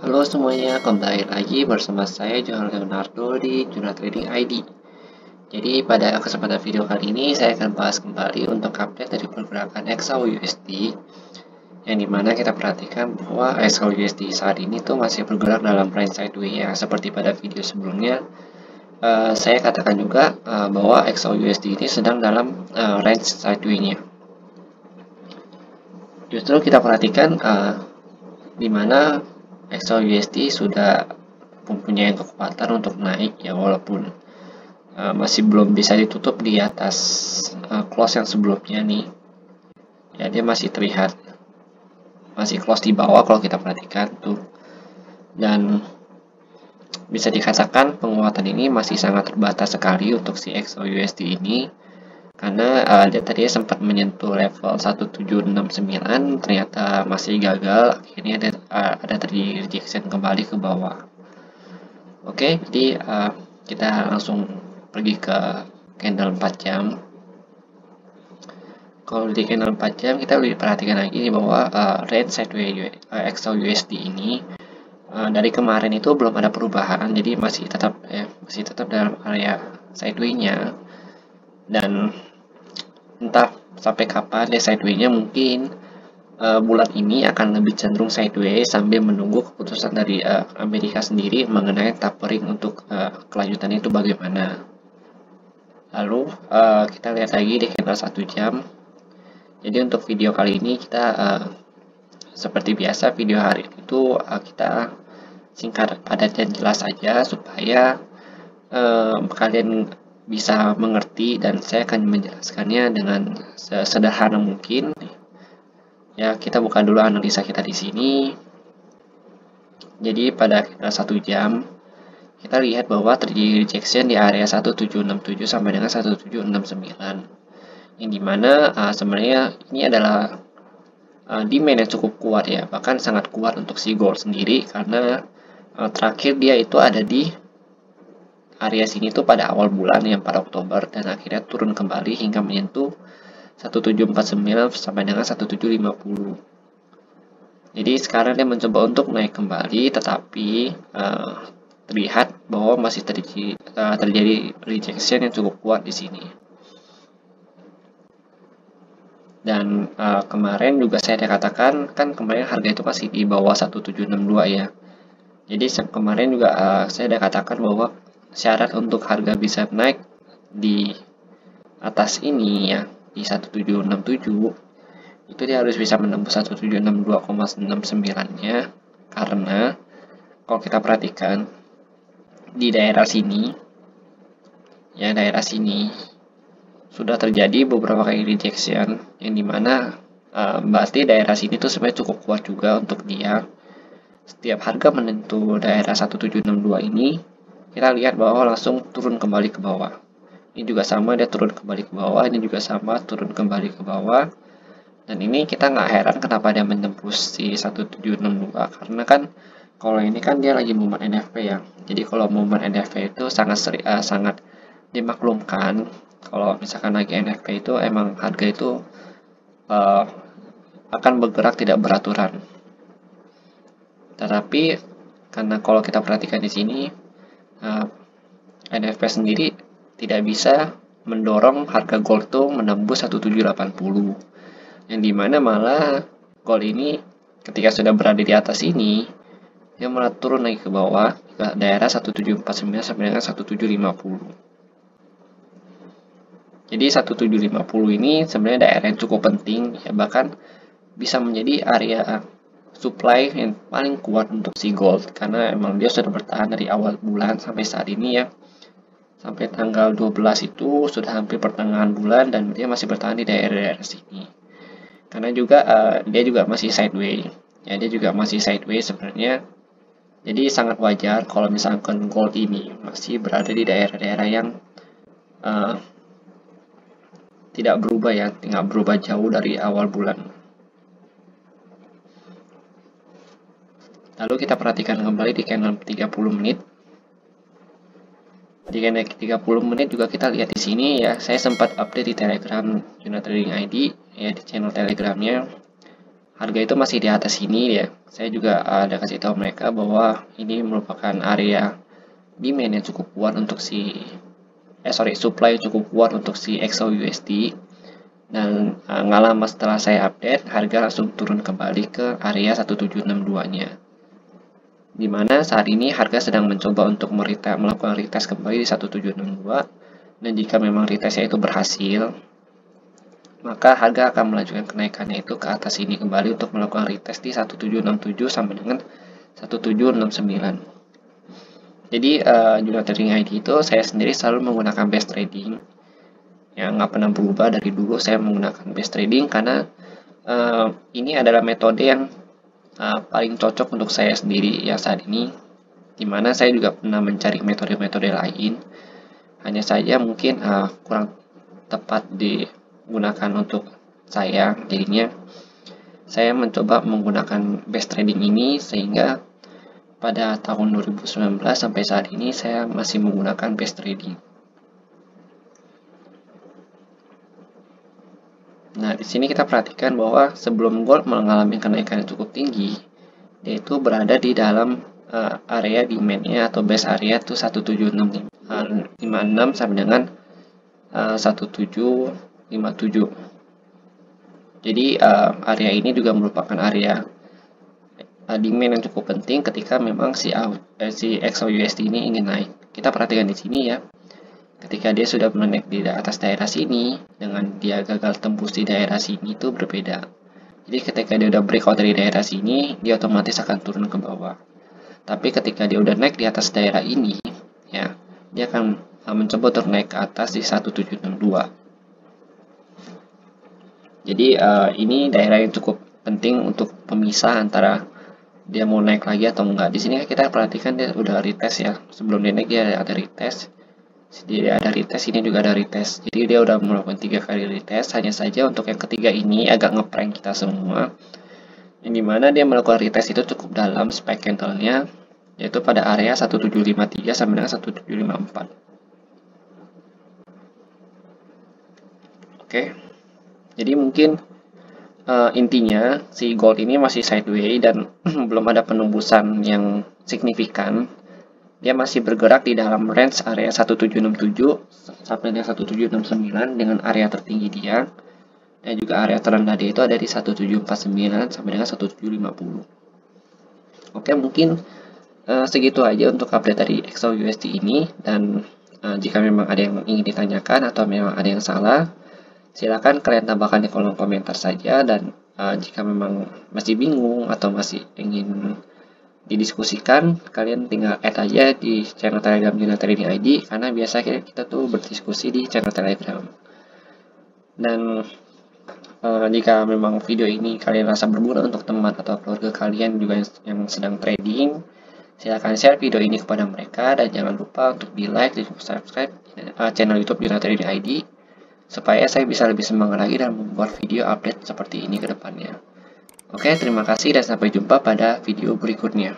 Halo semuanya, kembali lagi bersama saya Johan Leonardo di Juna Trading ID. Jadi pada kesempatan video kali ini saya akan bahas kembali untuk update dari pergerakan XAUUSD, yang dimana kita perhatikan bahwa XAUUSD saat ini tuh masih bergerak dalam range sideways ya, seperti pada video sebelumnya. Saya katakan juga bahwa XAUUSD ini sedang dalam range sideways-nya. Justru kita perhatikan di mana XAUUSD sudah mempunyai kekuatan untuk naik ya, walaupun masih belum bisa ditutup di atas close yang sebelumnya nih ya, dia masih terlihat masih close di bawah kalau kita perhatikan tuh, dan bisa dikatakan penguatan ini masih sangat terbatas sekali untuk si XAUUSD ini, karena dia tadi sempat menyentuh level 1769, ternyata masih gagal, akhirnya ada terjadi rejection kembali ke bawah. Oke, jadi kita langsung pergi ke candle 4 jam. Kalau di candle 4 jam kita lebih perhatikan lagi bahwa range sideways XAUUSD ini dari kemarin itu belum ada perubahan, jadi masih tetap dalam area sideways-nya, dan entah sampai kapan ya sideways-nya. Mungkin bulan ini akan lebih cenderung sideways sambil menunggu keputusan dari Amerika sendiri mengenai tapering untuk kelanjutannya itu bagaimana. Lalu kita lihat lagi di candle 1 jam. Jadi untuk video kali ini kita seperti biasa video hari itu kita singkat, padat, dan jelas saja supaya kalian bisa mengerti, dan saya akan menjelaskannya dengan sederhana mungkin. Ya, kita buka dulu analisa kita di sini. Jadi pada 1 jam kita lihat bahwa terjadi rejection di area 1767 sampai dengan 1769, yang dimana sebenarnya ini adalah demand yang cukup kuat ya, bahkan sangat kuat untuk si gold sendiri, karena terakhir dia itu ada di area sini tuh pada awal bulan yang pada Oktober, dan akhirnya turun kembali hingga menyentuh 1749 sampai dengan 1750. Jadi sekarang dia mencoba untuk naik kembali, tetapi terlihat bahwa masih terjadi rejection yang cukup kuat di sini. Dan kemarin juga saya katakan, kan kemarin harga itu masih di bawah 1762 ya. Jadi kemarin juga saya katakan bahwa syarat untuk harga bisa naik di atas ini ya, di 1767, itu dia harus bisa menembus 1762,69-nya, karena kalau kita perhatikan di daerah sini ya, daerah sini sudah terjadi beberapa kali rejection, yang dimana berarti daerah sini tuh sebenarnya cukup kuat juga untuk dia. Setiap harga menyentuh daerah 1762 ini, kita lihat bahwa langsung turun kembali ke bawah. Ini juga sama, dia turun kembali ke bawah, ini juga sama, turun kembali ke bawah. Dan ini kita nggak heran kenapa dia menembus si 1762, karena kan kalau ini kan dia lagi movement NFP ya. Jadi kalau movement NFP itu sangat dimaklumkan. Kalau misalkan lagi NFP itu emang harga itu akan bergerak tidak beraturan. Tetapi karena kalau kita perhatikan di sini, NFP sendiri tidak bisa mendorong harga gold tuh menembus 1780, yang dimana malah gold ini ketika sudah berada di atas ini, dia malah turun lagi ke bawah ke daerah 1749 sampai dengan 1750. Jadi 1750 ini sebenarnya daerah yang cukup penting ya, bahkan bisa menjadi area supply yang paling kuat untuk si gold, karena emang dia sudah bertahan dari awal bulan sampai saat ini ya. Sampai tanggal 12 itu sudah hampir pertengahan bulan, dan dia masih bertahan di daerah-daerah sini. Karena juga dia juga masih sideways. Ya, dia juga masih sideways sebenarnya. Jadi sangat wajar kalau misalkan gold ini masih berada di daerah-daerah yang tidak berubah ya, tidak berubah jauh dari awal bulan. Lalu kita perhatikan kembali di candle 30 menit. Di candle 30 menit juga kita lihat di sini ya, saya sempat update di Telegram Juna Trading ID ya, di channel Telegramnya. harga itu masih di atas ini ya. Saya juga ada kasih tahu mereka bahwa ini merupakan area demand yang cukup kuat untuk supply cukup kuat untuk si XAUUSD. Dan nggak lama setelah saya update, harga langsung turun kembali ke area 1762-nya. Dimana saat ini harga sedang mencoba untuk melakukan retest kembali di 1762, dan jika memang retestnya itu berhasil, maka harga akan melanjutkan kenaikannya itu ke atas ini kembali untuk melakukan retest di 1767 sampai dengan 1769. Jadi Juno Trading ID itu saya sendiri selalu menggunakan base trading, yang nggak pernah berubah dari dulu. Saya menggunakan base trading karena ini adalah metode yang paling cocok untuk saya sendiri ya saat ini, dimana saya juga pernah mencari metode-metode lain, hanya saja mungkin kurang tepat digunakan untuk saya. Jadinya saya mencoba menggunakan base trading ini, sehingga pada tahun 2019 sampai saat ini saya masih menggunakan base trading. Nah, di sini kita perhatikan bahwa sebelum gold mengalami kenaikan yang cukup tinggi, yaitu berada di dalam area demand-nya atau base area itu 1756 sampai dengan 1757. Jadi area ini juga merupakan area demand yang cukup penting ketika memang si XAUUSD ini ingin naik. Kita perhatikan di sini ya. Ketika dia sudah menaik di atas daerah sini, dengan dia gagal tembus di daerah sini itu berbeda. Jadi ketika dia udah breakout dari daerah sini, dia otomatis akan turun ke bawah. Tapi ketika dia udah naik di atas daerah ini, ya, dia akan mencoba untuk naik ke atas di 1762. Jadi ini daerah yang cukup penting untuk pemisah antara dia mau naik lagi atau enggak. Di sini kita perhatikan dia udah retest ya. Sebelum dia naik dia ada retest. Dia ada retest, ini juga ada retest. Jadi dia udah melakukan 3 kali retest. Hanya saja untuk yang ketiga ini agak ngeprank kita semua, yang dimana dia melakukan retest itu cukup dalam spike candle-nya, yaitu pada area 1753 sampai dengan 1754. Oke, jadi mungkin intinya si gold ini masih sideways dan belum ada penembusan yang signifikan. Dia masih bergerak di dalam range area 1767 sampai dengan 1769 dengan area tertinggi dia, dan juga area terendah dia itu ada di 1749 sampai dengan 1750. Oke, mungkin segitu aja untuk update dari XAUUSD ini, dan jika memang ada yang ingin ditanyakan atau memang ada yang salah, silakan kalian tambahkan di kolom komentar saja. Dan jika memang masih bingung atau masih ingin didiskusikan, kalian tinggal add aja di channel Telegram Juno Trading ID, karena biasa kita tuh berdiskusi di channel Telegram. Dan jika memang video ini kalian rasa berguna untuk teman atau keluarga kalian juga yang sedang trading, silahkan share video ini kepada mereka, dan jangan lupa untuk di like dan subscribe channel YouTube Juno Trading ID, supaya saya bisa lebih semangat lagi dalam membuat video update seperti ini ke depannya. Oke, terima kasih dan sampai jumpa pada video berikutnya.